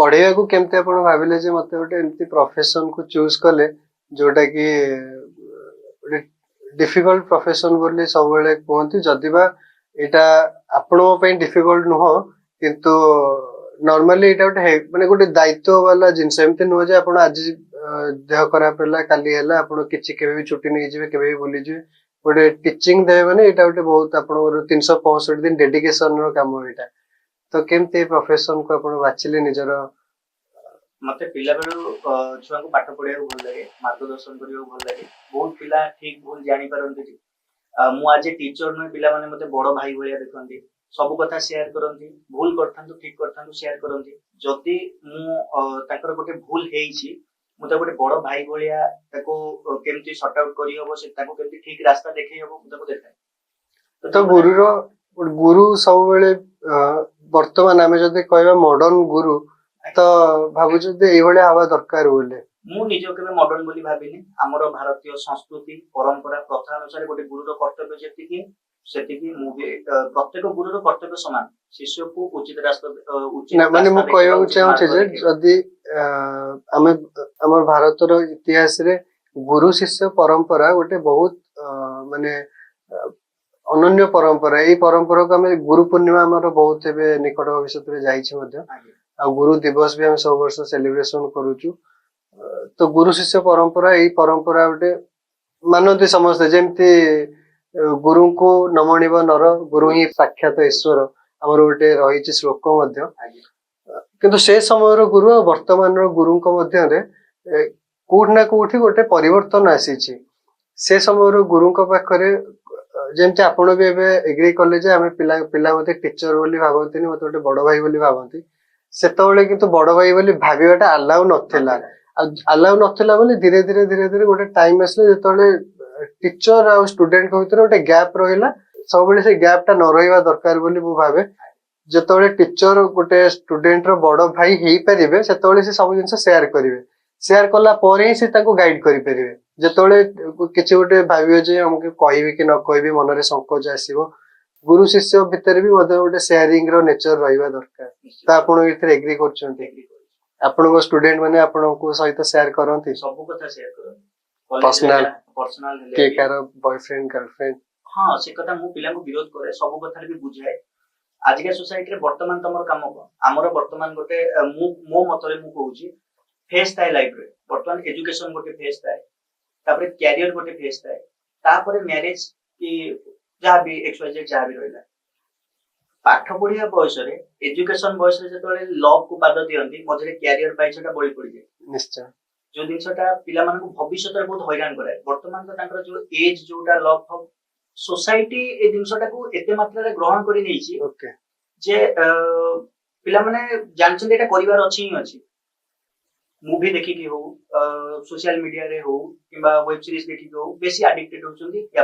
पढ़ेगा को केमते आपण भाबिले जे मते गोटे एमती प्रोफेशन को चूज कले जोटा कि डिफिकल्ट प्रोफेशन बोली सब बेले कहती जदि बा एटा आपण पे डिफिकल्ट नुह किंतु नॉर्मली एटा गोटे माने गोटे दायित्व वाला जिनस एमते नुह जे आपण आज देह खराब होला काली होला आपण किछि केबे भी छुट्टी नै जिवे केबे भी बुली जिवे गोटे टीचिंग देबे माने एटा गोटे बहुत आपण 365 दिन डेडिकेशन रो काम एटा तो केमते प्रोफेशन को आपण बाछिले निजर मते पिला बेलू छुआ को पाठ पढ़िया भल लगे मार्गदर्शन करिया भल लगे बहुत पिला ठीक भूल जानी परंती मु आज टीचर नुहे पिला माने मते बड़ भाई भलिया देखंती सब कथा शेयर करंती भूल करथांतु ठीक करथांतु शेयर करंती जदी मु ताकर गोटे भूल हेइची मु त गोटे बड़ भाई भलिया ताको केमती सॉर्ट आउट करी हबो से ताको केमती ठीक रास्ता देखै हबो मु ताको देखाय तो गुरु सब बेले वर्तमान आमे जदी कहबा मॉडर्न गुरु तो भाबु जदी एई भले हवा दरकार बोले मु निजो केबे मॉडर्न बोली भाबिनी हमर भारतीय संस्कृति परंपरा प्रथा अनुसार गोटे गुरुर कर्तव्य जेतिकी सेतिकी मु भी प्रत्येक गुरुर कर्तव्य समान शिष्य को उचित रास्ता उचित ना माने मु कहबा चाहू छे जे जदी आमे हमर भारतर इतिहास रे गुरु शिष्य परंपरा गोटे बहुत माने अनन्य परंपरा एई परंपरा को हमें गुरु पूर्णिमा हमर बहुत एबे निकट भविष्य रे जाईछि मध्ये आ गुरु दिवस भी हम सब वर्ष सेलिब्रेशन करूछु तो गुरु शिष्य परंपरा एई परंपरा गोटे मानती समस्त जेमती गुरु को नमणिब नर गुरु ही साक्षात ईश्वर हमर गोटे रही श्लोक मध्ये किंतु से समय गुरु और वर्तमान गुरु मध्य कोठ ना कोठी गोटे परिवर्तन आसी से समय गुरु पाखरे जेमती आपण भी एबे एग्री कले जे आमे पिला पिला मते टीचर बोली भाबंती मते गोटे बड़ भाई बोली भाबंती सेतबेले किंतु बड़ भाई बोली भाबिबाटा अलाउ नथिला अलाउ नथिला बोली धीरे धीरे गोटे टाइम आसले जेतबेले टीचर आ स्टूडेंट को भीतर गोटे गैप रहिला सब बेले से गैप टा न रहिबा दरकार बोली मु भाबे जेतबेले टीचर गोटे स्टूडेंट रो बड़ भाई हेई परिबे सेतबेले से सब जिंस शेयर करिवे शेयर कला परे ही से ताको गाइड करि परिबे जेतबेले किछि गोटे भाबियो जे हमके कहिबे कि न कहिबे मन रे संकोच आसीबो गुरु शिष्य भीतर भी मते गोटे शेयरिंग रो नेचर रहिबा दरकार त आपण इथरे एग्री करछन्ते आपण को स्टूडेंट माने आपण को सहित शेयर करंती सब कथा शेयर करंती पर्सनल के कार बॉयफ्रेंड गर्लफ्रेंड हां से कथा मु पिला को विरोध करे सब कथा भी बुझाए आज के सोसाइटी रे वर्तमान तमर काम को हमर वर्तमान गोटे मो मतरे मु कहूची फेस थाए लाइफ रे वर्तमान एजुकेशन गोटे फेस थाए तापरे कैरियर गोटे फेस थाए तापरे मैरिज की जहाँ भी एक्सवाइजेड जहाँ भी रहिला पाठ पढ़िया बयस रे एजुकेशन बयस रे जतले लव को पाद दियंती मझरे कैरियर पाइ छटा बळी पड़ी जाय निश्चय जो जिनसटा पिला मानक भविष्य रे बहुत हैरान कराय वर्तमान तो तांकर जो एज जोटा लव सोसाइटी ए जिनसटा को एते मात्रा रे ग्रहण करि नैछि ओके जे पिला माने जानछन एटा करिवार अछि ही अछि मूवी देखि कि हो सोशल मीडिया रे हो किबा वेब सीरीज देखि हो बेसी एडिक्टेड होछंती या